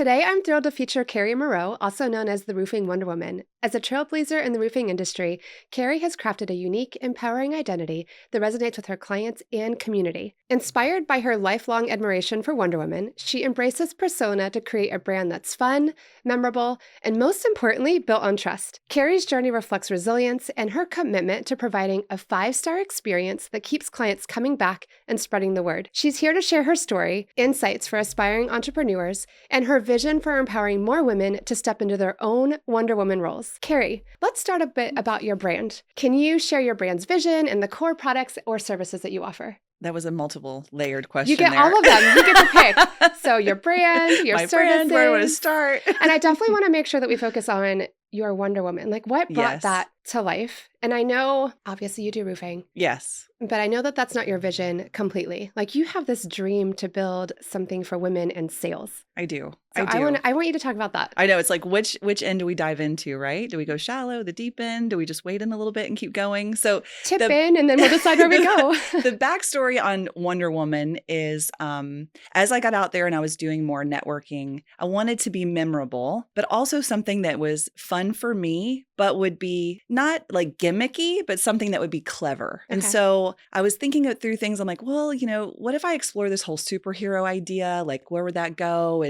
Today, I'm thrilled to feature Carrie Moreau, also known as the Roofing Wonder Woman. As a trailblazer in the roofing industry, Carrie has crafted a unique, empowering identity that resonates with her clients and community. Inspired by her lifelong admiration for Wonder Woman, she embraced this persona to create a brand that's fun, memorable, and most importantly, built on trust. Carrie's journey reflects resilience and her commitment to providing a 5-star experience that keeps clients coming back and spreading the word. She's here to share her story, insights for aspiring entrepreneurs, and her vision for empowering more women to step into their own Wonder Woman roles. Carrie, let's start a bit about your brand. Can you share your brand's vision and the core products or services that you offer? That was a multiple layered question. You get there. all of them. You get to pick. So your brand, your My services. brand, where do I want to start? And I definitely want to make sure that we focus on your Wonder Woman. Like what brought Yes. that to life? And I know, obviously you do roofing. Yes. But I know that that's not your vision completely. Like you have this dream to build something for women in sales. I do. So I do. I want you to talk about that. I know. It's like, which end do we dive into, right? Do we go shallow, the deep end? Do we just wade in a little bit and keep going? So Tip in and then we'll decide where we go. The backstory on Wonder Woman is as I got out there and I was doing more networking, I wanted to be memorable, but also something that was fun for me, but would be not like gimmicky, but something that would be clever. Okay. And so I was thinking through things. I'm like, well, what if I explore this whole superhero idea? Like, where would that go?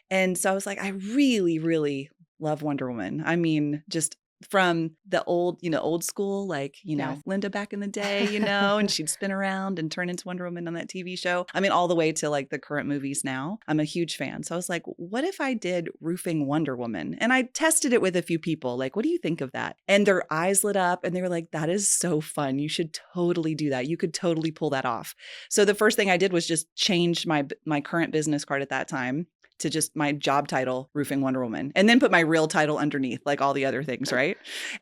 And so I was like, I really, really love Wonder Woman. I mean, just from the old school, like, Yes. Linda back in the day, and she'd spin around and turn into Wonder Woman on that TV show. I mean, all the way to like the current movies now. I'm a huge fan. So I was like, what if I did roofing Wonder Woman? And I tested it with a few people. Like, what do you think of that? And their eyes lit up and they were like, that is so fun. You should totally do that. You could totally pull that off. So the first thing I did was just change my current business card at that time to just my job title, Roofing Wonder Woman, and then put my real title underneath, like all the other things, right?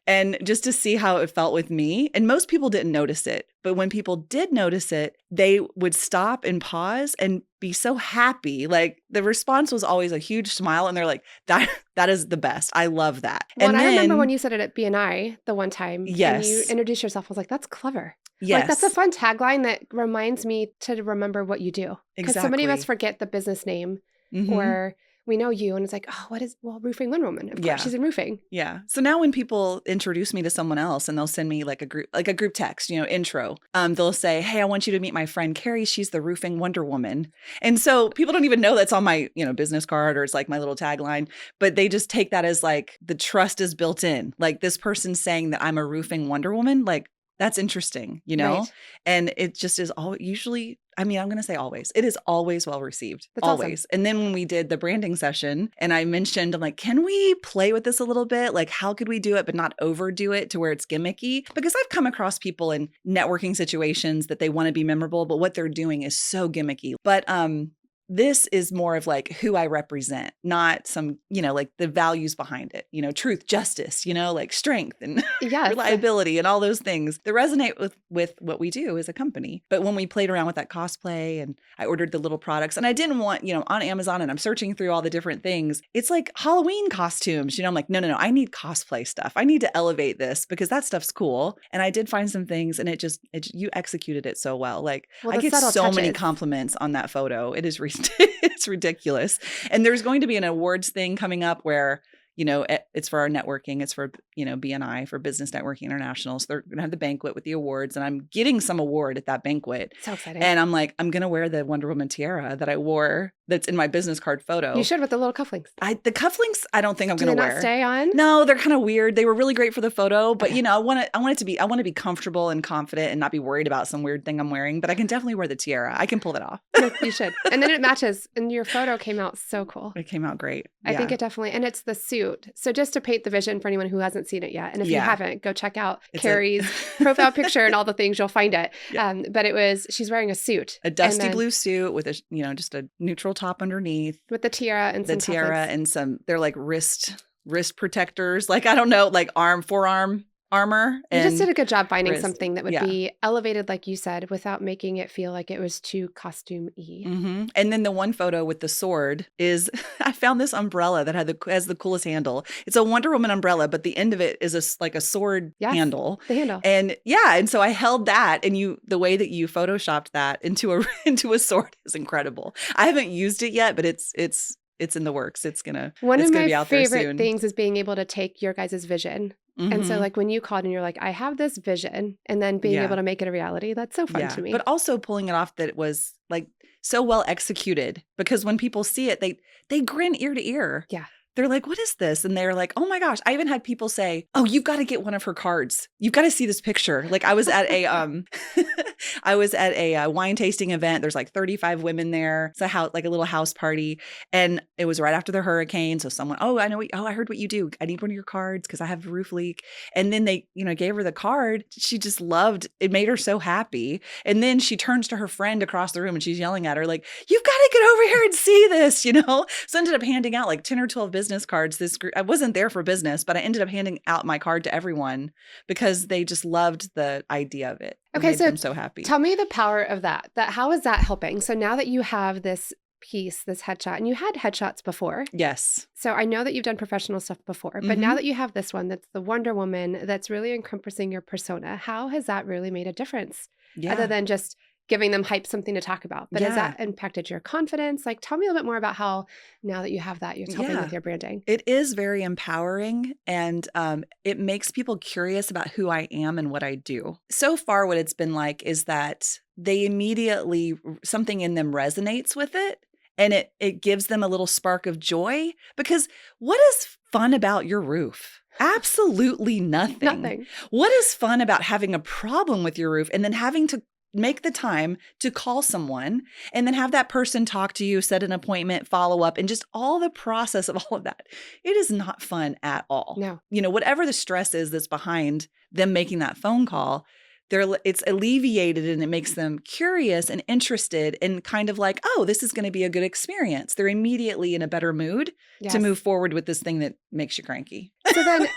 And just to see how it felt with me. And most people didn't notice it. But when people did notice it, they would stop and pause and be so happy. Like the response was always a huge smile. And they're like, that is the best. I love that. Well, and I then, remember when you said it at BNI the one time. Yes. And you introduced yourself. I was like, that's clever. Yes. Like, that's a fun tagline that reminds me to remember what you do. Because so many of us forget the business name or we know you and it's like, oh, Roofing Wonder Woman. Of course, she's in roofing. Yeah. So now when people introduce me to someone else and they'll send me like a group text, intro, they'll say, hey, I want you to meet my friend Carrie. She's the Roofing Wonder Woman. And so people don't even know that's on my, business card or it's like my little tagline, but they just take that as like the trust is built in. Like this person saying that I'm a roofing Wonder Woman, like that's interesting, Right. And it just is all usually, I'm going to say always. It is always well received. That's always. Awesome. And then when we did the branding session and I mentioned, I'm like, can we play with this a little bit? Like, how could we do it, but not overdo it to where it's gimmicky? Because I've come across people in networking situations that they want to be memorable, but what they're doing is so gimmicky. But, this is more of like who I represent, not some, like the values behind it, truth, justice, like strength and reliability and all those things that resonate with what we do as a company. But when we played around with that cosplay and I ordered the little products and I didn't want, on Amazon and I'm searching through all the different things, it's like Halloween costumes, I'm like, no, I need cosplay stuff. I need to elevate this because that stuff's cool. And I did find some things and you executed it so well. Like I get so many compliments on that photo. It is it's ridiculous. And there's going to be an awards thing coming up where, it's for our networking. It's for, BNI, for Business Networking International. So they're going to have the banquet with the awards and I'm getting some award at that banquet. So exciting. And I'm like, I'm going to wear the Wonder Woman tiara that I wore that's in my business card photo. You should with the little cufflinks. The cufflinks, I don't think I'm going to wear. Do they not stay on? No, they're kind of weird. They were really great for the photo, but I want to be comfortable and confident and not be worried about some weird thing I'm wearing, but I can definitely wear the tiara. I can pull that off. You should. And then it matches and your photo came out so cool. It came out great. I think it definitely, and it's the suit. So just to paint the vision for anyone who hasn't seen it yet. And if you haven't, go check out Carrie's profile picture and all the things, you'll find it. Yeah. But she's wearing a suit. A dusty blue suit with a, just a neutral top underneath. With the tiara and some tiara and they're like wrist protectors. Like, I don't know, like forearm armor. You just did a good job finding something that would be elevated, like you said, without making it feel like it was too costume-y. Mm-hmm. And then the one photo with the sword is, I found this umbrella that has the coolest handle. It's a Wonder Woman umbrella, but the end of it is like a sword handle. The handle. And and so I held that, and the way that you photoshopped that into a sword is incredible. I haven't used it yet, but it's it's in the works. One it's of gonna my be out there favorite soon. things is being able to take your guys' vision. And so Hmm. like when you called and you're like, I have this vision, and then being able Yeah. to make it a reality, that's so fun Yeah. to But me. also pulling it off that it was like so well executed, because when people see it, they grin ear to ear. Yeah. They're like, what is this? And they're like, oh my gosh. I even had people say, oh, you've got to get one of her cards. You've got to see this picture. Like I was at a I was at a wine tasting event. There's like 35 women there. It's a house, like a little house party. And it was right after the hurricane. So someone, oh, I know I heard what you do. I need one of your cards because I have a roof leak. And then they, gave her the card. She just loved it, made her so happy. And then she turns to her friend across the room and she's yelling at her, like, you've got to get over here and see this. So I ended up handing out like 10 or 12 business cards. This group, I wasn't there for business, but I ended up handing out my card to everyone because they just loved the idea of it. It Okay, made so them so happy. tell me the power of that. How is that helping? So now that you have this piece, this headshot, and you had headshots before. Yes. So I know that you've done professional stuff before, but now that you have this one that's the Wonder Woman that's really encompassing your persona, how has that really made a difference? Yeah. Other than just giving them hype something to talk about. But has that impacted your confidence? Like, tell me a little bit more about how now that you have that, you're helping with your branding. It is very empowering, and it makes people curious about who I am and what I do. So far, what it's been like is that they immediately, something in them resonates with it, and it gives them a little spark of joy, because what is fun about your roof? Absolutely nothing. Nothing. What is fun about having a problem with your roof and then having to make the time to call someone and then have that person talk to you, set an appointment, follow up, and just all the process of all of that? It is not fun at all. No. Whatever the stress is that's behind them making that phone call, it's alleviated, and it makes them curious and interested and kind of like, oh, this is going to be a good experience. They're immediately in a better mood to move forward with this thing that makes you cranky. So then,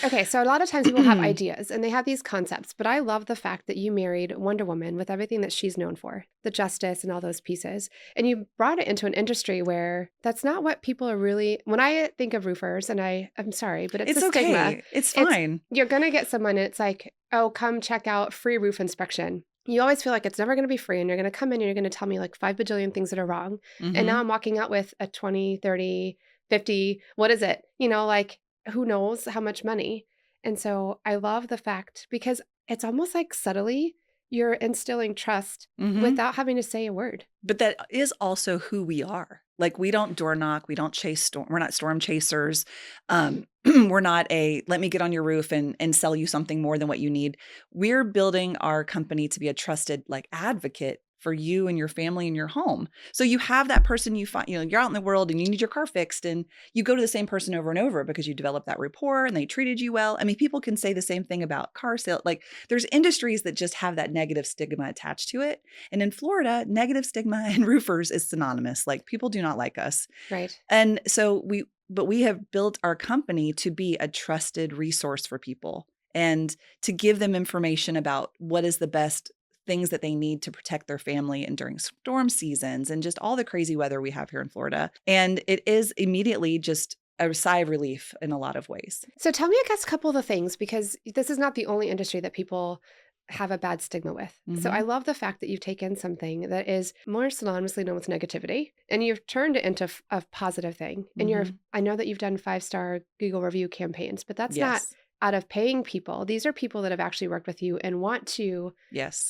okay, so a lot of times people have ideas and they have these concepts, but I love the fact that you married Wonder Woman with everything that she's known for, the justice and all those pieces. And you brought it into an industry where that's not what people are really, when I think of roofers, and I'm sorry, but it's a stigma. Okay. It's fine. You're going to get someone and it's like, oh, come check out free roof inspection. You always feel like it's never going to be free, and you're going to come in and you're going to tell me like 5 bajillion things that are wrong. And now I'm walking out with a 20, 30, 50, what is it? Like, who knows how much money. And so I love the fact, because it's almost like subtly you're instilling trust without having to say a word. But that is also who we are. Like, we don't door knock. We don't chase storm. We're not storm chasers. We're not let me get on your roof and sell you something more than what you need. We're building our company to be a trusted like advocate for you and your family and your home. So you have that person you find, you're out in the world and you need your car fixed, and you go to the same person over and over because you develop that rapport and they treated you well. I mean, people can say the same thing about car sales. Like, there's industries that just have that negative stigma attached to it. And in Florida, negative stigma and roofers is synonymous. Like, people do not like us. Right. And so we have built our company to be a trusted resource for people and to give them information about what is the best things that they need to protect their family and during storm seasons and just all the crazy weather we have here in Florida. And it is immediately just a sigh of relief in a lot of ways. So tell me, I guess, a couple of the things, because this is not the only industry that people have a bad stigma with. So I love the fact that you've taken something that is more synonymously known with negativity and you've turned it into a positive thing. And I know that you've done 5-star Google review campaigns, but that's not out of paying people. These are people that have actually worked with you and want to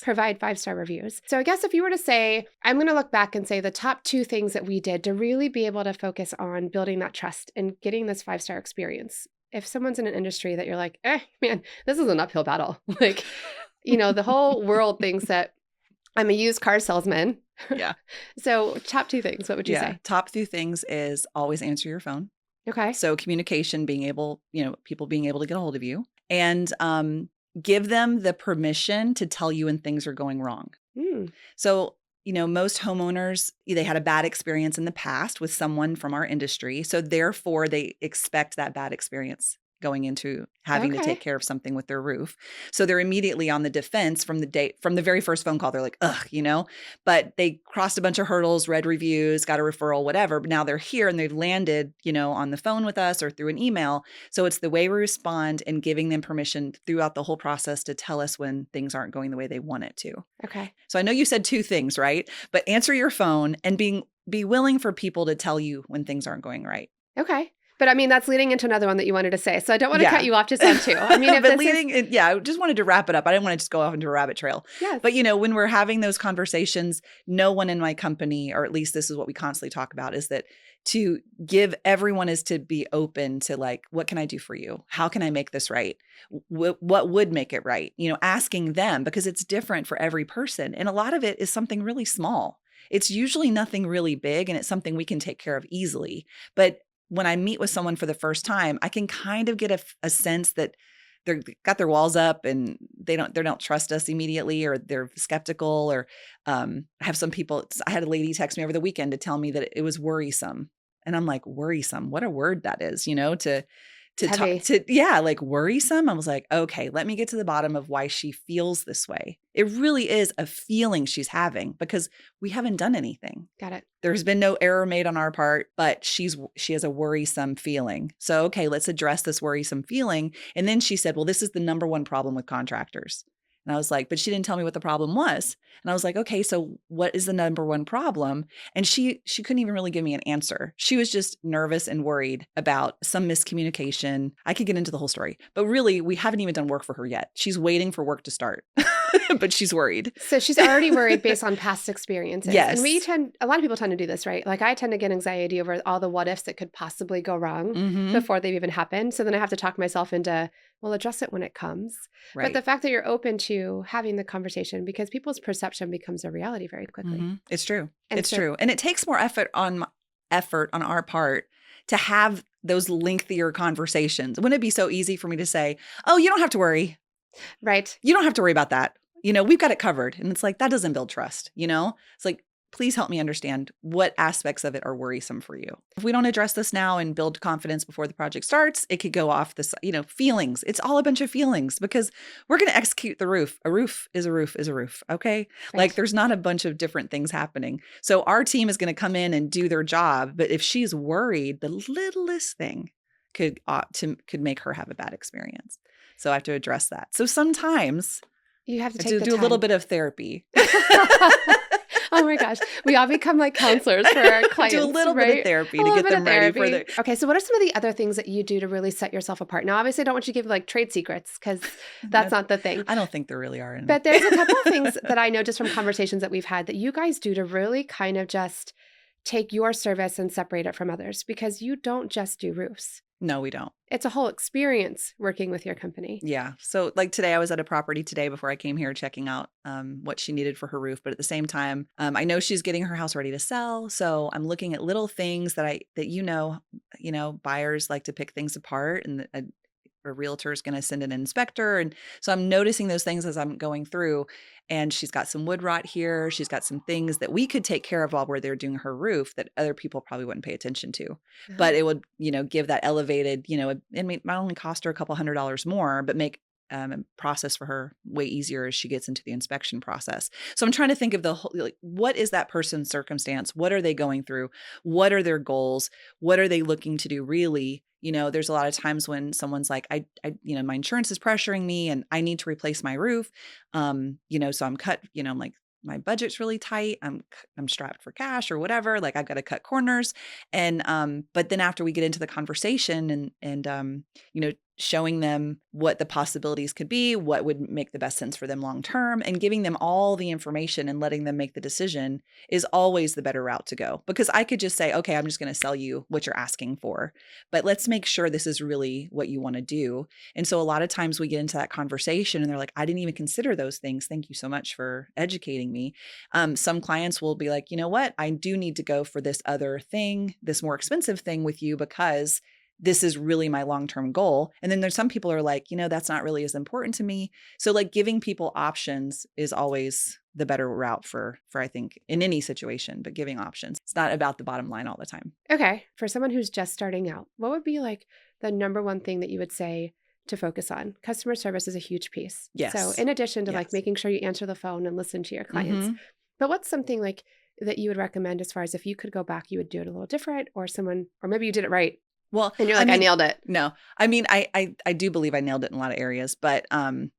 provide 5-star reviews. So I guess if you were to say, I'm going to look back and say the top 2 things that we did to really be able to focus on building that trust and getting this 5-star experience. If someone's in an industry that you're like, man, this is an uphill battle. Like, the whole world thinks that I'm a used car salesman. Yeah. So top 2 things, what would you say? Top 2 things is always answer your phone. Okay. So communication, people being able to get a hold of you, and give them the permission to tell you when things are going wrong. So, most homeowners, they had a bad experience in the past with someone from our industry. So therefore they expect that bad experience going into having to take care of something with their roof. So they're immediately on the defense from the very first phone call. They're like, ugh, but they crossed a bunch of hurdles, read reviews, got a referral, whatever. But now they're here and they've landed, on the phone with us or through an email. So it's the way we respond and giving them permission throughout the whole process to tell us when things aren't going the way they want it to. Okay. So I know you said 2 things, right? But answer your phone and being be willing for people to tell you when things aren't going right. Okay. But I mean, that's leading into another one that you wanted to say. So I don't want to cut Yeah. you off just on two. I mean, if But this yeah, I just wanted to wrap it up. I didn't want to just go off into a rabbit trail. yes. But, when we're having those conversations, no one in my company, or at least this is what we constantly talk about, is that to give everyone is to be open to like, what can I do for you? How can I make this right? What would make it right? Asking them, because it's different for every person. And a lot of it is something really small. It's usually nothing really big, and it's something we can take care of easily. But when I meet with someone for the first time, I can kind of get a sense that they're got their walls up and they don't trust us immediately, or they're skeptical, or I have some people. I had a lady text me over the weekend to tell me that it was worrisome, and I'm like, worrisome? What a word that is, to Heavy. talk like worrisome. I was like, okay, let me get to the bottom of why she feels this way. It really is a feeling she's having because we haven't done anything. Got it. There's been no error made on our part, but she has a worrisome feeling. So, okay, let's address this worrisome feeling. And then she said, well, this is the number one problem with contractors. And I was like, but she didn't tell me what the problem was. And I was like, okay, so what is the number one problem? And she couldn't even really give me an answer. She was just nervous and worried about some miscommunication. I could get into the whole story, but really we haven't even done work for her yet. She's waiting for work to start, but she's worried. So she's already worried based on past experiences. Yes. And a lot of people tend to do this, right? Like I tend to get anxiety over all the what ifs that could possibly go wrong before they've even happened. So then I have to talk myself into, well, address it when it comes. Right. But the fact that you're open to having the conversation, because people's perception becomes a reality very quickly. It's true. And it's so- true. And it takes more effort on our part to have those lengthier conversations. Wouldn't it be so easy for me to say, oh, you don't have to worry. Right. You don't have to worry about that. We've got it covered. And it's like, that doesn't build trust. It's like, please help me understand what aspects of it are worrisome for you. If we don't address this now and build confidence before the project starts, it could go off this, feelings. It's all a bunch of feelings because we're going to execute the roof. A roof is a roof is a roof. Okay. Right. Like there's not a bunch of different things happening. So our team is going to come in and do their job. But if she's worried, the littlest thing could make her have a bad experience. So I have to address that. So sometimes You have to I take have the to do a little time. bit of therapy. Oh my gosh. We all become like counselors for our clients. Do a little right? bit of therapy A to little get bit them of ready for therapy. Okay. So what are some of the other things that you do to really set yourself apart? Now, obviously I don't want you to give like trade secrets because that's not the thing. I don't think there really are any. But there's a couple of things that I know just from conversations that we've had that you guys do to really kind of just take your service and separate it from others, because you don't just do roofs. No, we don't. It's a whole experience working with your company. Yeah. So like today I was at a property today before I came here checking out what she needed for her roof. But at the same time, I know she's getting her house ready to sell. So I'm looking at little things that buyers like to pick things apart, and a realtor is going to send an inspector. And so I'm noticing those things as I'm going through. And she's got some wood rot here. She's got some things that we could take care of while we're there doing her roof that other people probably wouldn't pay attention to. But it would, give that elevated, it might only cost her a couple $100 more, but make a process for her way easier as she gets into the inspection process. So I'm trying to think of the whole, like, what is that person's circumstance? What are they going through? What are their goals? What are they looking to do really? There's a lot of times when someone's like, I my insurance is pressuring me and I need to replace my roof. So I'm cut, I'm like, my budget's really tight. I'm strapped for cash or whatever. Like I've got to cut corners. And, but then after we get into the conversation and showing them what the possibilities could be, what would make the best sense for them long-term, and giving them all the information and letting them make the decision is always the better route to go. Because I could just say, okay, I'm just going to sell you what you're asking for, but let's make sure this is really what you want to do. And so a lot of times we get into that conversation and they're like, I didn't even consider those things. Thank you so much for educating me. Some clients will be like, you know what, I do need to go for this other thing, this more expensive thing with you because this is really my long-term goal. And then there's some people who are like, that's not really as important to me. So like giving people options is always the better route for I think in any situation, but giving options. It's not about the bottom line all the time. Okay. For someone who's just starting out, what would be like the number one thing that you would say to focus on? Customer service is a huge piece. Yes. So in addition to like Yes. making sure you answer the phone and listen to your clients, but what's something like that you would recommend as far as if you could go back, you would do it a little different, or maybe you did it right Well, And you're I like, I mean, nailed it. no, I mean, I do believe I nailed it in a lot of areas, but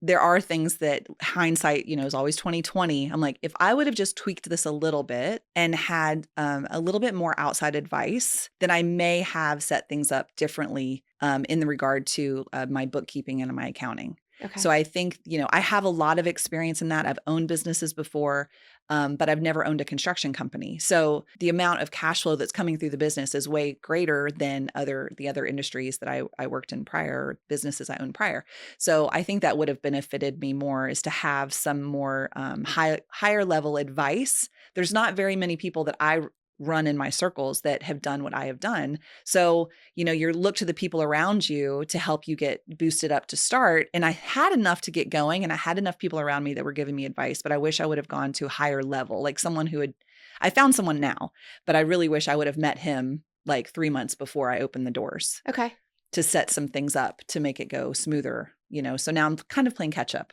there are things that hindsight, is always 2020. I'm like, if I would have just tweaked this a little bit and had a little bit more outside advice, then I may have set things up differently in the regard to my bookkeeping and my accounting. Okay. So I think, I have a lot of experience in that. I've owned businesses before, but I've never owned a construction company. So the amount of cash flow that's coming through the business is way greater than the other industries that I worked in prior, businesses I owned prior. So I think that would have benefited me more, is to have some more higher level advice. There's not very many people that I run in my circles that have done what I have done. So, you look to the people around you to help you get boosted up to start. And I had enough to get going, and I had enough people around me that were giving me advice, but I wish I would have gone to a higher level, like someone I found someone now, but I really wish I would have met him like 3 months before I opened the doors. Okay. To set some things up to make it go smoother, So now I'm kind of playing catch up.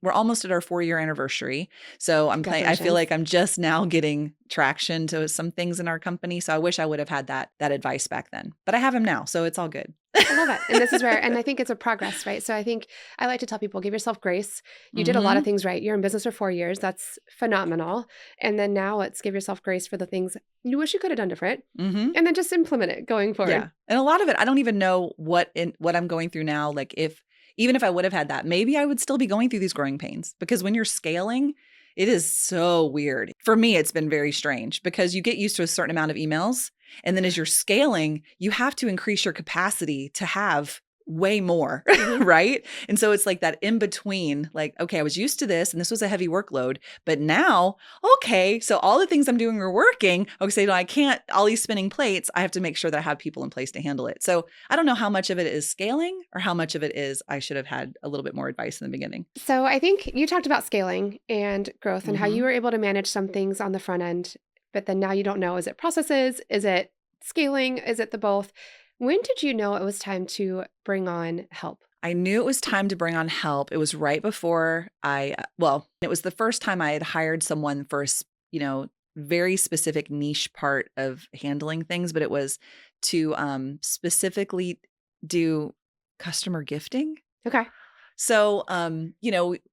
We're almost at our 4-year anniversary. So I feel like I'm just now getting traction to some things in our company. So I wish I would have had that advice back then, but I have him now. So it's all good. I love it. And this is where, and I think it's a progress, right? So I think I like to tell people, give yourself grace. You did a lot of things right. You're in business for 4 years. That's phenomenal. And then now it's give yourself grace for the things you wish you could have done different. And then just implement it going forward. Yeah. And a lot of it, I don't even know what I'm going through now. Like even if I would have had that, maybe I would still be going through these growing pains, because when you're scaling, it is so weird. For me, it's been very strange, because you get used to a certain amount of emails. And then as you're scaling, you have to increase your capacity to have way more, right? And so it's like that in between, like, okay, I was used to this and this was a heavy workload, but now, okay, so all the things I'm doing are working. Okay, so I can't, all these spinning plates, I have to make sure that I have people in place to handle it. So I don't know how much of it is scaling or how much of it is I should have had a little bit more advice in the beginning. So I think you talked about scaling and growth and how you were able to manage some things on the front end, but then now you don't know, is it processes? Is it scaling? Is it the both? When did you know it was time to bring on help? I knew it was time to bring on help. It was right before it was the first time I had hired someone for, very specific niche part of handling things, but it was to specifically do customer gifting. Okay. So,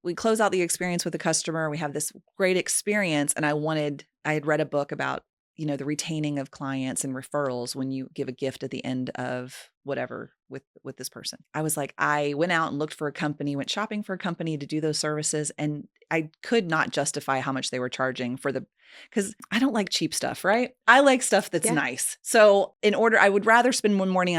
we close out the experience with the customer. We have this great experience, and I had read a book about the retaining of clients and referrals when you give a gift at the end of whatever with this person. I was like, I went out and looked for a company, went shopping for a company to do those services. And I could not justify how much they were charging because I don't like cheap stuff, right? I like stuff that's nice. So I would rather spend more money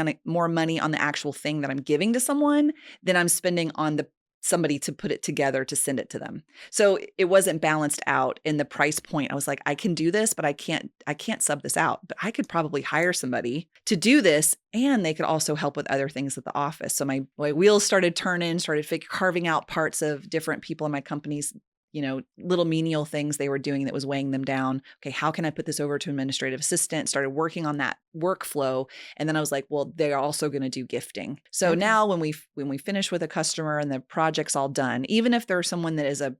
on the actual thing that I'm giving to someone than I'm spending on somebody to put it together to send it to them. So it wasn't balanced out in the price point. I was like, I can do this, but I can't sub this out, but I could probably hire somebody to do this, and they could also help with other things at the office. So my wheels started turning, carving out parts of different people in my company's little menial things they were doing that was weighing them down. Okay, how can I put this over to administrative assistant? Started working on that workflow. And then I was like, well, they're also going to do gifting. So now when we finish with a customer and the project's all done, even if there's someone that is a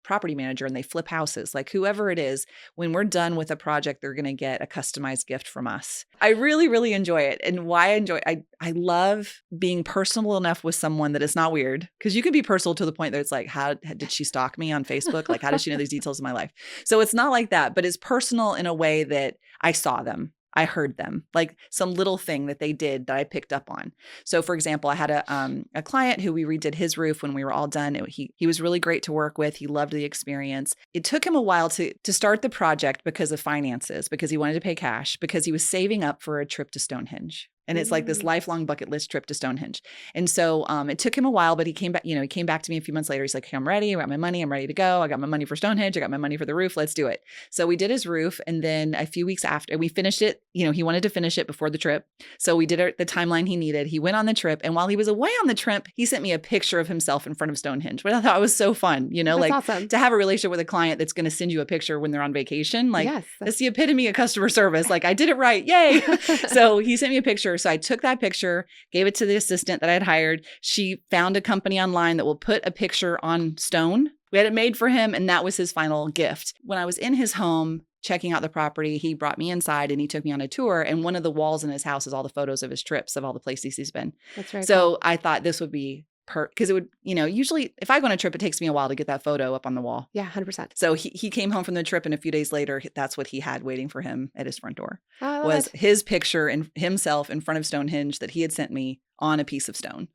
property manager and they flip houses, like whoever it is, when we're done with a project, they're going to get a customized gift from us. I really, really enjoy it. And why I enjoy it, I love being personal enough with someone that it's not weird, because you can be personal to the point that it's like, how did she stalk me on Facebook? Like, how does she know these details of my life? So it's not like that, but it's personal in a way that I saw them. I heard them, like some little thing that they did that I picked up on. So for example, I had a client who we redid his roof when we were all done. He was really great to work with. He loved the experience. It took him a while to start the project because of finances, because he wanted to pay cash, because he was saving up for a trip to Stonehenge. And it's like this lifelong bucket list trip to Stonehenge. And so it took him a while, but he came back, he came back to me a few months later. He's like, hey, I'm ready. I got my money. I'm ready to go. I got my money for Stonehenge. I got my money for the roof. Let's do it. So we did his roof. And then a few weeks after we finished it, he wanted to finish it before the trip. So we did the timeline he needed. He went on the trip. And while he was away on the trip, he sent me a picture of himself in front of Stonehenge, which I thought was so fun, That's like awesome. To have a relationship with a client that's going to send you a picture when they're on vacation. Like that's the epitome of customer service. Like I did it right. Yay. So he sent me a picture. So I took that picture, gave it to the assistant that I had hired. She found a company online that will put a picture on stone. We had it made for him, and that was his final gift. When I was in his home, checking out the property, he brought me inside and he took me on a tour. And one of the walls in his house is all the photos of his trips of all the places he's been. That's very So cool. I thought this would be because it would, usually if I go on a trip, it takes me a while to get that photo up on the wall. Yeah, 100%. So he came home from the trip, and a few days later, that's what he had waiting for him at his front door Oh, I love was it. his picture and himself in front of Stonehenge that he had sent me on a piece of stone.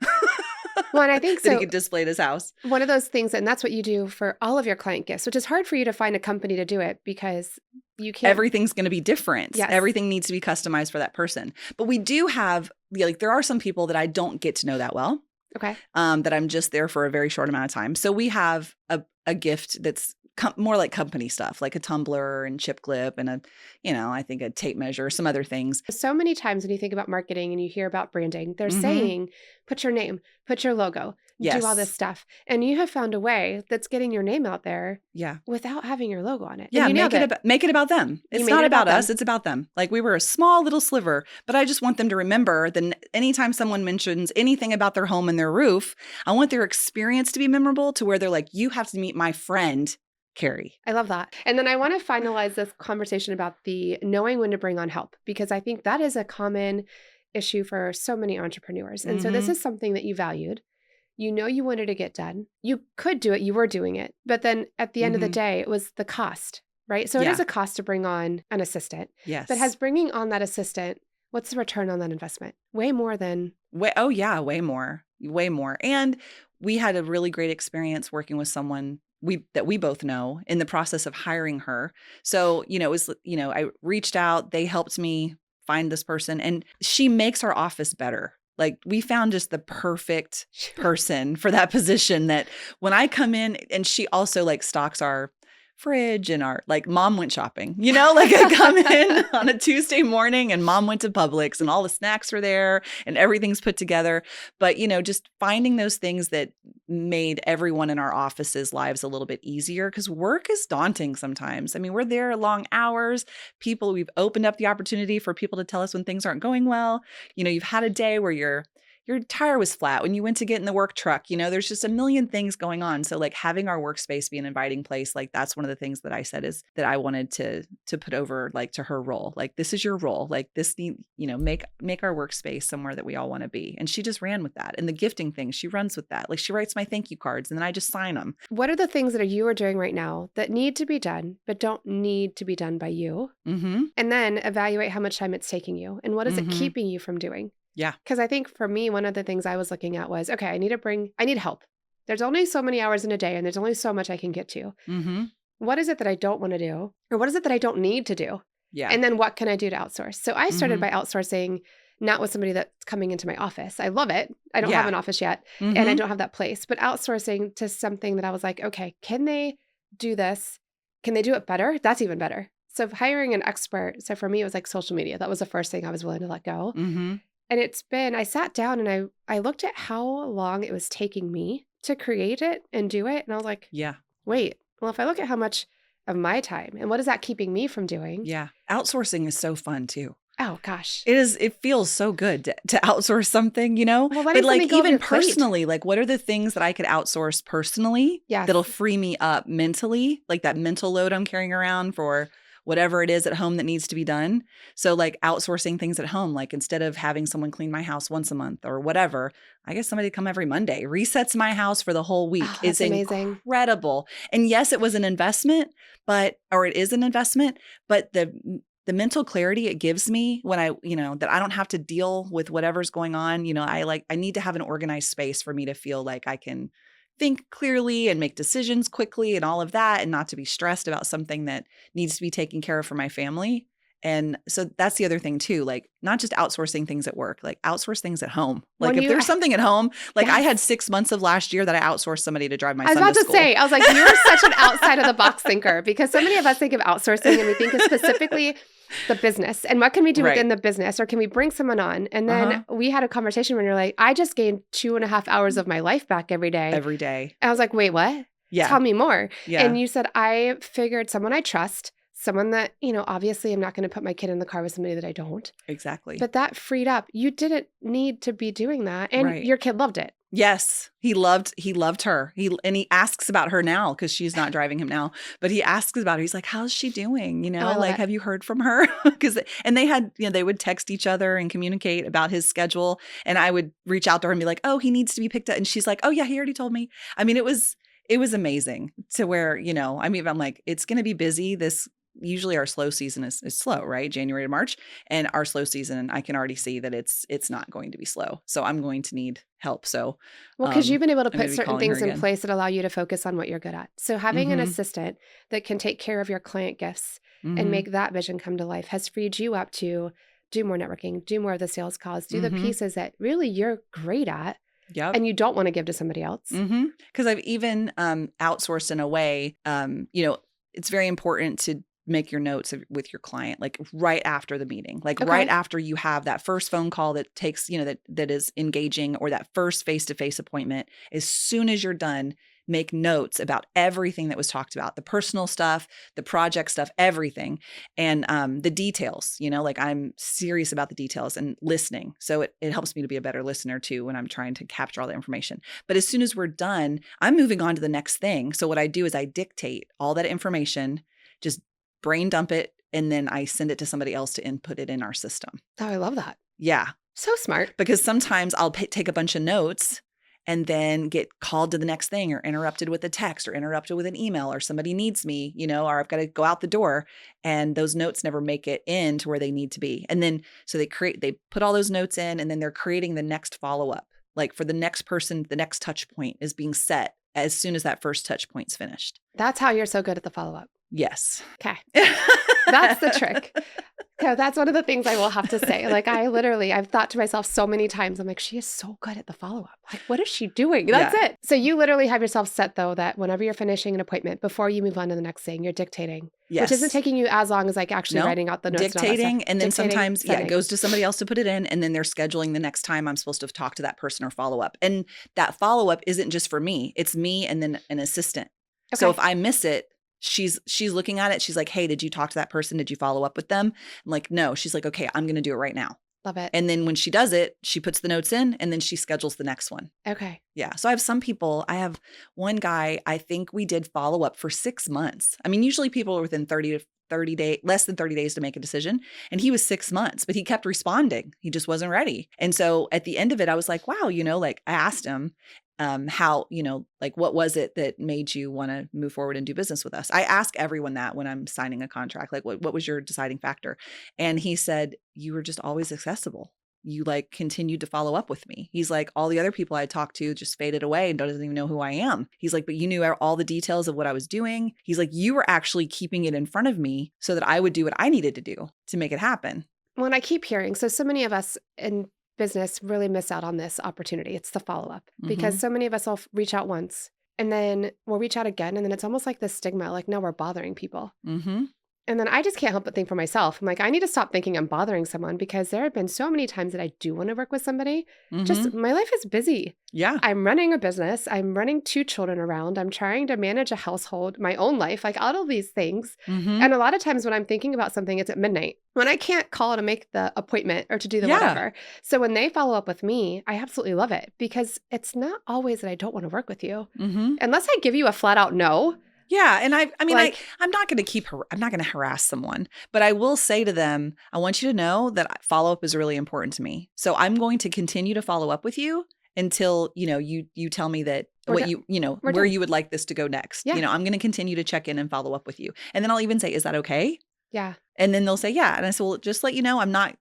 Well, and I think that he so. could display at his house. One of those things, and that's what you do for all of your client gifts, which is hard for you to find a company to do it because you can't. Everything's going to be different. Yes. Everything needs to be customized for that person. But we do have, there are some people that I don't get to know that well. Okay. That I'm just there for a very short amount of time. So we have a gift that's more like company stuff, like a tumbler and chip clip and I think a tape measure, some other things. So many times when you think about marketing and you hear about branding, they're Mhm. saying, put your name, put your logo, Yes. do all this stuff. And you have found a way that's getting your name out there Yeah. without having your logo on it. Yeah. And you Make it about them. It's made not it about about us. them. It's about them. Like we were a small little sliver, but I just want them to remember that anytime someone mentions anything about their home and their roof, I want their experience to be memorable to where they're like, you have to meet my friend, Carrie. I love that. And then I want to finalize this conversation about the knowing when to bring on help, because I think that is a common issue for so many entrepreneurs. And so this Mhm. is something that you valued. You know you wanted to get done. You could do it. You were doing it. But then at the end of the Mhm. day, it was the cost, right? So it Yeah. is a cost to bring on an assistant. Yes. But has bringing on that assistant, what's the return on that investment? Way more than Oh yeah, way more. Way more. And we had a really great experience working with someone that we both know in the process of hiring her. So, it was, I reached out, they helped me find this person, and she makes our office better. Like we found just the perfect person for that position that when I come in, and she also like stocks our fridge and our mom went shopping, like I come in on a Tuesday morning and mom went to Publix and all the snacks are there and everything's put together. But, just finding those things that made everyone in our offices lives a little bit easier because work is daunting sometimes. I mean, we're there long hours. We've opened up the opportunity for people to tell us when things aren't going well. You've had a day where your tire was flat when you went to get in the work truck. There's just a million things going on. So having our workspace be an inviting place, that's one of the things that I said is that I wanted to put over to her role. This is your role. Make our workspace somewhere that we all want to be. And she just ran with that. And the gifting thing, she runs with that. She writes my thank you cards and then I just sign them. What are the things that you are doing right now that need to be done, but don't need to be done by you? Mm-hmm. And then evaluate how much time it's taking you and what is it keeping you from doing? Yeah. Because I think for me, one of the things I was looking at was, okay, I need help. There's only so many hours in a day and there's only so much I can get to. Mm-hmm. What is it that I don't want to do? Or what is it that I don't need to do? Yeah. And then what can I do to outsource? So I started by outsourcing, not with somebody that's coming into my office. I love it. I don't have an office yet and I don't have that place, but outsourcing to something that I was like, okay, can they do this? Can they do it better? That's even better. So hiring an expert. So for me, it was like social media. That was the first thing I was willing to let go. Mm-hmm. And I sat down and I looked at how long it was taking me to create it and do it. And I was like, yeah, wait, well, if I look at how much of my time and what is that keeping me from doing? Yeah. Outsourcing is so fun too. Oh gosh. It feels so good to outsource something, Well, but even personally, what are the things that I could outsource personally that'll free me up mentally, that mental load I'm carrying around for whatever it is at home that needs to be done. So outsourcing things at home, instead of having someone clean my house once a month or whatever, I guess somebody come every Monday, resets my house for the whole week. Oh, it's amazing. Incredible. And yes, it was an investment, it is an investment, but the mental clarity it gives me when I, that I don't have to deal with whatever's going on, I need to have an organized space for me to feel like I can think clearly and make decisions quickly and all of that, and not to be stressed about something that needs to be taken care of for my family. And so that's the other thing too, not just outsourcing things at work, outsource things at home. If there's something at home, I had 6 months of last year that I outsourced somebody to drive my son to school. I was about to say, I was like, you're such an outside of the box thinker, because so many of us think of outsourcing and we think of specifically the business and what can we do within the business, or can we bring someone on? And then we had a conversation when you're like, I just gained 2.5 hours of my life back every day. Every day. And I was like, wait, what? Yeah. Tell me more. Yeah. And you said, I figured someone I trust, someone that, obviously I'm not going to put my kid in the car with somebody that I don't. Exactly. But that freed up. You didn't need to be doing that. And your kid loved it. Yes, he loved her. He asks about her now because she's not driving him now, but he asks about her. He's like, "How's she doing? You Oh, I know, love like, it. have you heard from her?" Because they had, they would text each other and communicate about his schedule, and I would reach out to her and be like, "Oh, he needs to be picked up," and she's like, "Oh yeah, he already told me." I mean, it was amazing to where, I mean, I'm like, it's going to be busy. Usually our slow season is slow, right? January to March. And our slow season, I can already see that it's not going to be slow. So I'm going to need help. So Well, because you've been able to I'm going put to be certain calling her things in again. place that allow you to focus on what you're good at. So having an Mm-hmm. assistant that can take care of your client gifts and Mm-hmm. make that vision come to life has freed you up to do more networking, do more of the sales calls, do the Mm-hmm. pieces that really you're great at Yep. and you don't want to give to somebody else. Mm-hmm. Because I've even outsourced in a way, it's very important to make your notes with your client, like right after the meeting, like right Okay. after you have that first phone call that takes, that is engaging, or that first face-to-face appointment. As soon as you're done, make notes about everything that was talked about, the personal stuff, the project stuff, everything. And the details, like I'm serious about the details and listening. So it helps me to be a better listener too when I'm trying to capture all the information. But as soon as we're done, I'm moving on to the next thing. So what I do is I dictate all that information, just brain dump it, and then I send it to somebody else to input it in our system. Oh, I love that. Yeah. So smart. Because sometimes I'll take a bunch of notes and then get called to the next thing, or interrupted with a text, or interrupted with an email, or somebody needs me, or I've got to go out the door, and those notes never make it in to where they need to be. And then, so they put all those notes in, and then they're creating the next follow-up. Like for the next person, the next touch point is being set as soon as that first touch point's finished. That's how you're so good at the follow-up. Yes. Okay. That's the trick. So that's one of the things I will have to say. Like I've thought to myself so many times, I'm like, she is so good at the follow-up. Like, what is she doing? That's Yeah. it. So you literally have yourself set though, that whenever you're finishing an appointment, before you move on to the next thing, you're dictating, Yes. which isn't taking you as long as like actually writing out the notes. Dictating. And then Dictating, sometimes, it sending. goes to somebody else to put it in. And then they're scheduling the next time I'm supposed to talk to that person or follow up. And that follow up isn't just for me. It's me and then an assistant. Okay. So if I miss it, she's looking at it. She's like, "Hey, did you talk to that person? Did you follow up with them?" I'm like, "No." She's like, "Okay, I'm going to do it right now." Love it. And then when she does it, she puts the notes in, and then she schedules the next one. Okay. Yeah. So I have some people. I have one guy, I think we did follow up for 6 months. I mean, usually people are within 30 days, less than 30 days to make a decision. And he was 6 months, but he kept responding. He just wasn't ready. And so at the end of it, I was like, wow, like I asked him, how, like, what was it that made you want to move forward and do business with us? I ask everyone that when I'm signing a contract, like, what was your deciding factor? And he said, "You were just always accessible. You like continued to follow up with me." He's like, "All the other people I talked to just faded away and doesn't even know who I am." He's like, "But you knew all the details of what I was doing." He's like, "You were actually keeping it in front of me so that I would do what I needed to do to make it happen." Well, and I keep hearing, so many of us in business really miss out on this opportunity. It's the follow-up because so many of us will reach out once and then we'll reach out again. And then it's almost like this stigma, like, no, we're bothering people. Mm-hmm. And then I just can't help but think for myself. I'm like, I need to stop thinking I'm bothering someone because there have been so many times that I do want to work with somebody. Just my life is busy. Yeah. I'm running a business. I'm running 2 children around. I'm trying to manage a household, my own life, like all of these things. And a lot of times when I'm thinking about something, it's at midnight when I can't call to make the appointment or to do the whatever. So when they follow up with me, I absolutely love it because it's not always that I don't want to work with you. Unless I give you a flat out no. Yeah. And I mean, Like- I'm not going to I'm not going to harass someone, but I will say to them, I want you to know that follow up is really important to me. So I'm going to continue to follow up with you until, you tell me that where done. you would like this to go next. Yeah. I'm going to continue to check in and follow up with you. And then I'll even say, "Is that okay?" Yeah. And then they'll say, "Yeah." And I said, "Well, just let you know, I'm not,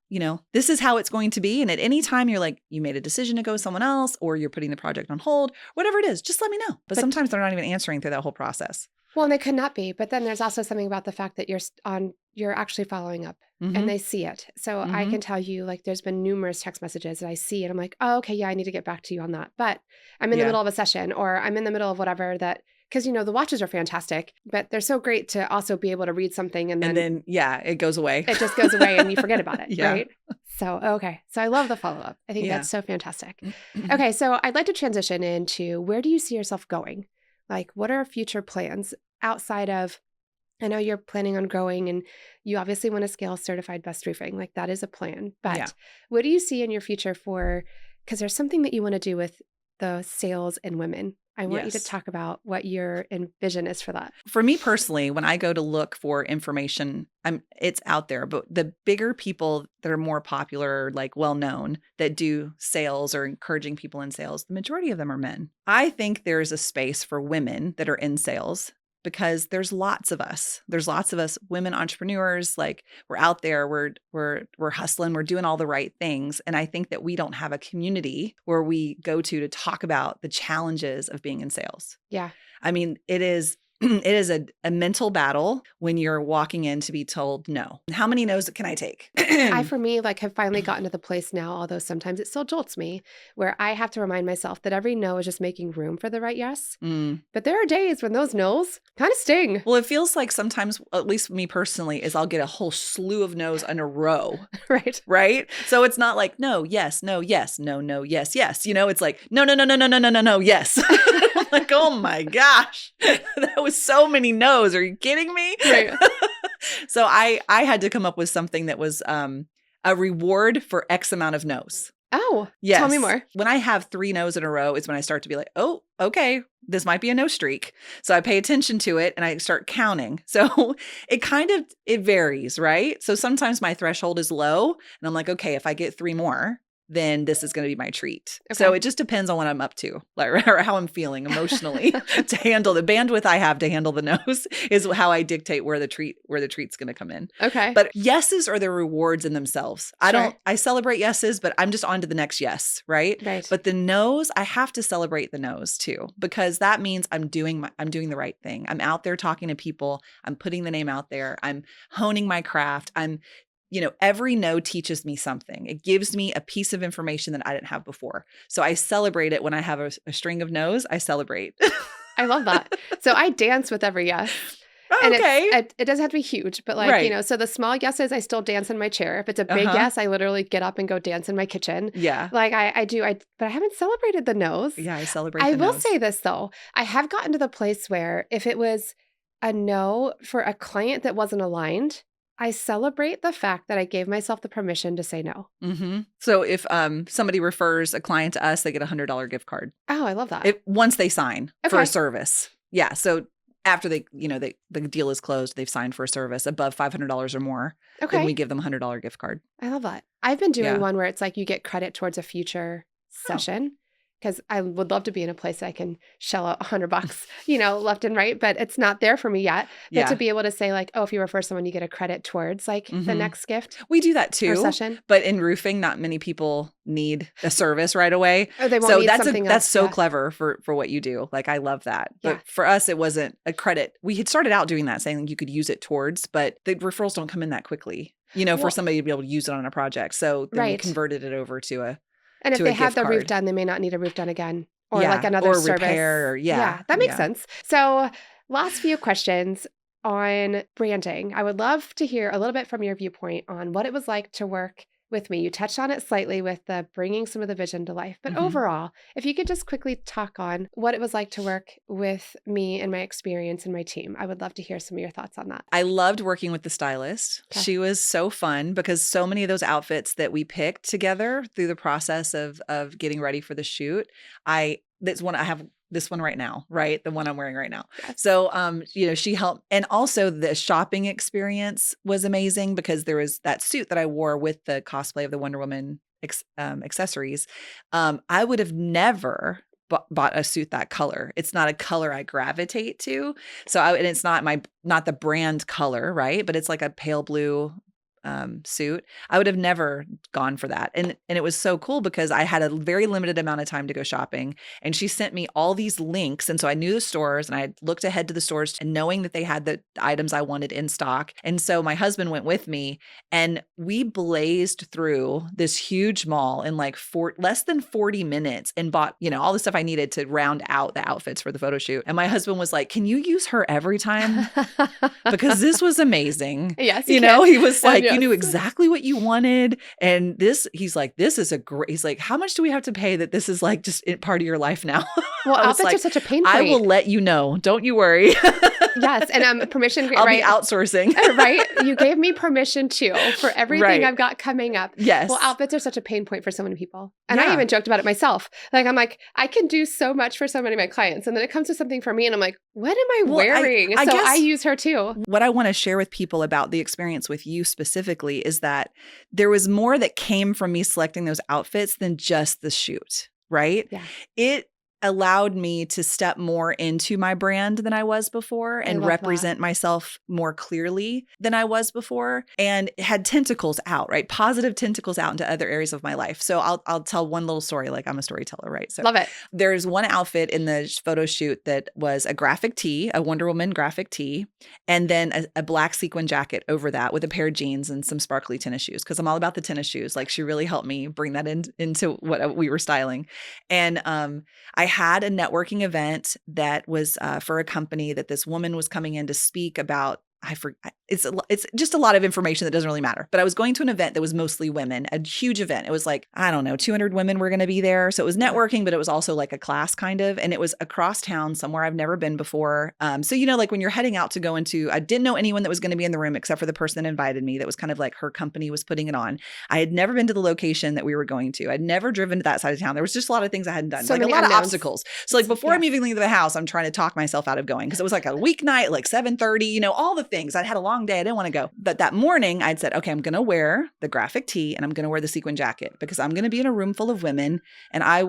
this is how it's going to be. And at any time you're like, you made a decision to go with someone else, or you're putting the project on hold, whatever it is, just let me know." But sometimes they're not even answering through that whole process. Well, and they could not be. But then there's also something about the fact that you're actually following up and they see it. So I can tell you, like, there's been numerous text messages that I see and I'm like, oh, okay, yeah, I need to get back to you on that. But I'm in the middle of a session or I'm in the middle of whatever that, because, the watches are fantastic, but they're so great to also be able to read something and then it goes away. It just goes away and you forget about it, Yeah. right? So, okay. So I love the follow-up. I think that's so fantastic. Okay. So I'd like to transition into, where do you see yourself going? Like, what are future plans outside of, I know you're planning on growing and you obviously want to scale certified best roofing. Like, that is a plan. But what do you see in your future because there's something that you want to do with the sales in women. I want you to Yes. talk about what your vision is for that. For me personally, when I go to look for information, it's out there. But the bigger people that are more popular, like well-known, that do sales or encouraging people in sales, the majority of them are men. I think there's a space for women that are in sales because there's lots of us. There's lots of us women entrepreneurs. Like we're out there, we're hustling, we're doing all the right things. And I think that we don't have a community where we go to talk about the challenges of being in sales. Yeah. I mean, it is it is a mental battle when you're walking in to be told no. How many no's can I take? I, for me, like have finally gotten to the place now, although sometimes it still jolts me, where I have to remind myself that every no is just making room for the right yes. But there are days when those no's kind of sting. Well, it feels like sometimes, at least me personally, is I'll get a whole slew of no's in a row. Right. Right. So it's not like no, yes, no, yes, no, no, yes, yes. You know, it's like no, no, no, no, no, no, no, no, no, yes. I'm like, oh my gosh, that was so many no's. Are you kidding me? Right. So I had to come up with something that was a reward for X amount of no's. Oh, yes. Tell me more. When I have 3 no's in a row is when I start to be like, oh, okay, this might be a no streak. So I pay attention to it and I start counting. So it varies, right? So sometimes my threshold is low and I'm like, okay, if I get 3 more, then this is going to be my treat. Okay. So it just depends on what I'm up to, like, or how I'm feeling emotionally to handle the bandwidth I have to handle the no's is how I dictate where the treat's going to come in. Okay. But yeses are the rewards in themselves. I celebrate yeses, but I'm just on to the next yes, right? Right. But the no's, I have to celebrate the no's too, because that means I'm doing the right thing. I'm out there talking to people. I'm putting the name out there. I'm honing my craft. Every no teaches me something. It gives me a piece of information that I didn't have before. So I celebrate it when I have a string of no's. I celebrate. I love that. So I dance with every yes. Oh, and okay. it doesn't have to be huge, but like, right. So the small yeses, I still dance in my chair. If it's a big yes, I literally get up and go dance in my kitchen. Yeah. Like I do, but I haven't celebrated the no's. Yeah, I celebrate I the will no's. say this though. I have gotten to the place where if it was a no for a client that wasn't aligned, I celebrate the fact that I gave myself the permission to say no. Mm-hmm. So if somebody refers a client to us, they get $100 gift card. Oh, I love that. Once they sign for a service. Yeah. So after the deal is closed, they've signed for a service above $500 or more. Okay. Then we give them a $100 gift card. I love that. I've been doing one where it's like you get credit towards a future session. Because I would love to be in a place that I can shell out $100, left and right, but it's not there for me yet. But to be able to say like, oh, if you refer someone, you get a credit towards like the next gift. We do that too. Or session. But in roofing, not many people need a service right away. Or they won't need something else. That's so clever for what you do. Like I love that. But for us, it wasn't a credit. We had started out doing that, saying you could use it towards, but the referrals don't come in that quickly, for somebody to be able to use it on a project. So then we converted it over to a And if they have the roof done, they may not need a roof done again or like another service. Repair. Yeah, that makes sense. So last few questions on branding. I would love to hear a little bit from your viewpoint on what it was like to work with me. You touched on it slightly with the bringing some of the vision to life, but overall, if you could just quickly talk on what it was like to work with me and my experience and my team, I would love to hear some of your thoughts on that. I loved working with the stylist. Okay. She was so fun because so many of those outfits that we picked together through the process of getting ready for the shoot, I have this one right now, right? The one I'm wearing right now. Yes. So, she helped. And also the shopping experience was amazing because there was that suit that I wore with the cosplay of the Wonder Woman accessories. I would have never bought a suit that color. It's not a color I gravitate to. So, and it's not the brand color, right? But it's like a pale blue suit. I would have never gone for that. And it was so cool because I had a very limited amount of time to go shopping and she sent me all these links. And so I knew the stores and I looked ahead to the stores and knowing that they had the items I wanted in stock. And so my husband went with me and we blazed through this huge mall in like less than 40 minutes and bought, all the stuff I needed to round out the outfits for the photo shoot. And my husband was like, can you use her every time? Because this was amazing. Yes. He was like, She knew exactly what you wanted. And he's like, this is he's like, how much do we have to pay that this is like just part of your life now? Well, I was outfits like, are such a pain point. I will let you know. Don't you worry. Yes. And permission. I'll right? be outsourcing. Right. You gave me permission too for everything I've got coming up. Yes. Well, outfits are such a pain point for so many people. And Yeah. I even joked about it myself. Like, I'm like, I can do so much for so many of my clients. And then it comes to something for me and I'm like, what am I wearing? I So guess I use her too. What I want to share with people about the experience with you specifically is that there was more that came from me selecting those outfits than just the shoot, right? Yeah. It allowed me to step more into my brand than I was before and represent myself more clearly than I was before, and it had tentacles out, right? Positive tentacles out into other areas of my life. So I'll tell one little story, like I'm a storyteller, right? So love it. There's one outfit in the photo shoot that was a graphic tee, a Wonder Woman graphic tee, and then a black sequin jacket over that with a pair of jeans and some sparkly tennis shoes, because I'm all about the tennis shoes. Like she really helped me bring that into what we were styling. And I had a networking event that was for a company that this woman was coming in to speak about. It's just a lot of information that doesn't really matter. But I was going to an event that was mostly women, a huge event. It was like, I don't know, 200 women were going to be there. So it was networking, but it was also like a class kind of, and it was across town somewhere I've never been before. So, like when you're heading out to go into, I didn't know anyone that was going to be in the room except for the person that invited me. That was kind of like her company was putting it on. I had never been to the location that we were going to. I'd never driven to that side of town. There was just a lot of things I hadn't done, so like a lot unknowns. Of obstacles. So like before I'm even leaving the house, I'm trying to talk myself out of going because it was like a weeknight, like 7:30, all the things. I'd had a long day. I didn't want to go. But that morning I'd said, okay, I'm going to wear the graphic tee and I'm going to wear the sequin jacket because I'm going to be in a room full of women and I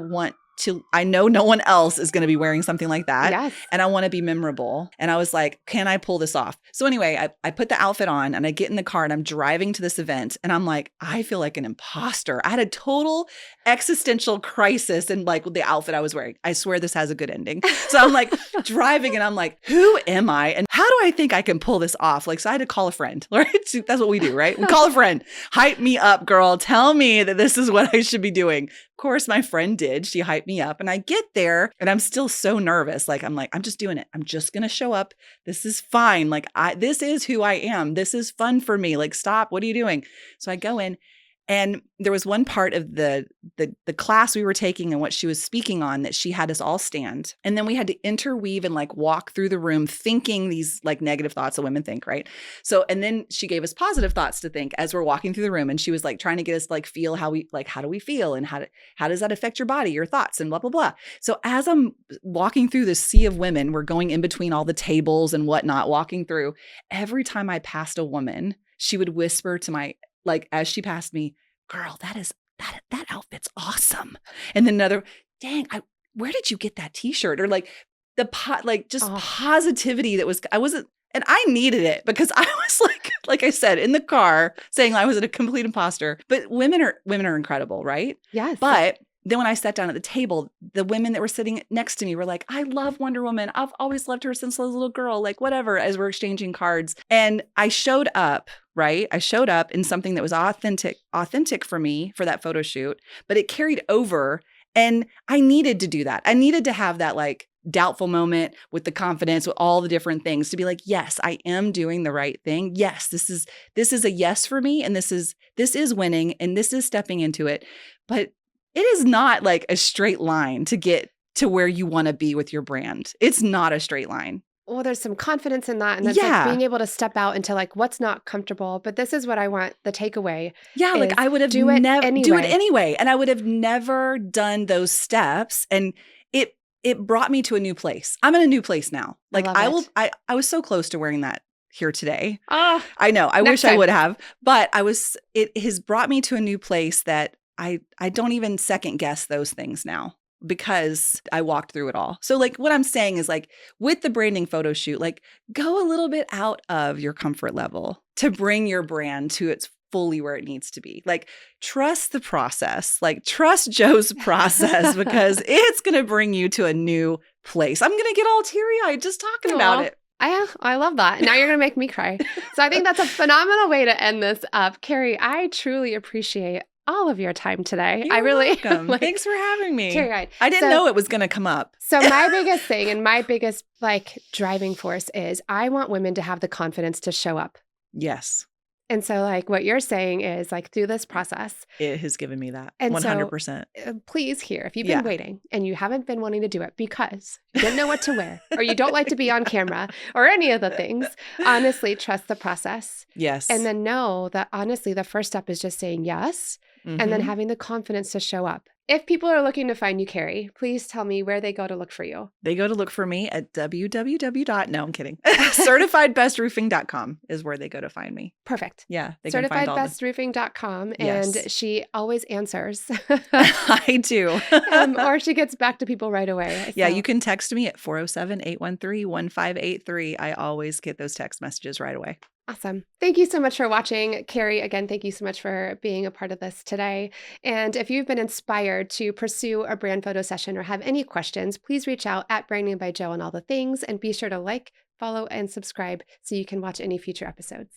know no one else is going to be wearing something like that. Yes. And I want to be memorable. And I was like, can I pull this off? So anyway, I put the outfit on and I get in the car and I'm driving to this event and I'm like, I feel like an imposter. I had a total existential crisis in like the outfit I was wearing. I swear this has a good ending. So I'm like driving and I'm like, who am I? And how do I think I can pull this off? Like, so I had to call a friend, right? That's what we do, right? We call a friend, hype me up, girl. Tell me that this is what I should be doing. Of course, my friend did. She hyped me up and I get there and I'm still so nervous. Like, I'm just doing it. I'm just going to show up. This is fine. Like, this is who I am. This is fun for me. Like, stop. What are you doing? So I go in. And there was one part of the class we were taking and what she was speaking on that she had us all stand. And then we had to interweave and like walk through the room thinking these like negative thoughts that women think, right? So, and then she gave us positive thoughts to think as we're walking through the room. And she was like trying to get us like feel how do we feel? And how does that affect your body, your thoughts and blah, blah, blah. So as I'm walking through this sea of women, we're going in between all the tables and whatnot, walking through. Every time I passed a woman, she would whisper to like as she passed me, girl, that outfit's awesome. And then another, dang, where did you get that t-shirt? Or like positivity that was, and I needed it because I was like I said, in the car saying I was a complete imposter, but women are incredible, right? Yes. But then when I sat down at the table, the women that were sitting next to me were like, I love Wonder Woman. I've always loved her since I was a little girl, like whatever, as we're exchanging cards. And I showed up, right? I showed up in something that was authentic for me for that photo shoot, but it carried over and I needed to do that. I needed to have that like doubtful moment with the confidence, with all the different things to be like, yes, I am doing the right thing. Yes, this is a yes for me. And this is winning and this is stepping into it. But it is not like a straight line to get to where you want to be with your brand. It's not a straight line. Well, there's some confidence in that. And that's like being able to step out into like what's not comfortable. But this is what I want the takeaway. Yeah, like I would have do it anyway. And I would have never done those steps. And it brought me to a new place. I'm in a new place now. Like I was so close to wearing that here today. I know. I wish I would have. But it has brought me to a new place that I don't even second guess those things now because I walked through it all. So like what I'm saying is like with the branding photo shoot, like go a little bit out of your comfort level to bring your brand to its fully where it needs to be. Like trust the process, like trust Joe's process because it's going to bring you to a new place. I'm going to get all teary-eyed just talking about it. I love that. Now you're going to make me cry. So I think that's a phenomenal way to end this up. Carrie, I truly appreciate all of your time today. You're welcome. Thanks for having me. Teary-eyed. I didn't know it was going to come up. So my biggest thing and my biggest like driving force is I want women to have the confidence to show up. Yes. And so like what you're saying is like through this process. It has given me that And 100%. so please here, if you've been waiting and you haven't been wanting to do it because you didn't know what to wear or you don't like to be on camera or any of the things, honestly, trust the process. Yes. And then know that honestly, the first step is just saying yes and then having the confidence to show up. If people are looking to find you, Carrie, please tell me where they go to look for you. They go to look for me at No, I'm kidding. CertifiedBestRoofing.com is where they go to find me. Perfect. Yeah. They can find CertifiedBestRoofing.com. And she always answers. I do. Or she gets back to people right away. Yeah. You can text me at 407-813-1583. I always get those text messages right away. Awesome. Thank you so much for watching. Carrie, again, thank you so much for being a part of this today. And if you've been inspired to pursue a brand photo session or have any questions, please reach out at Branding by Jo on all the things and be sure to like, follow, and subscribe so you can watch any future episodes.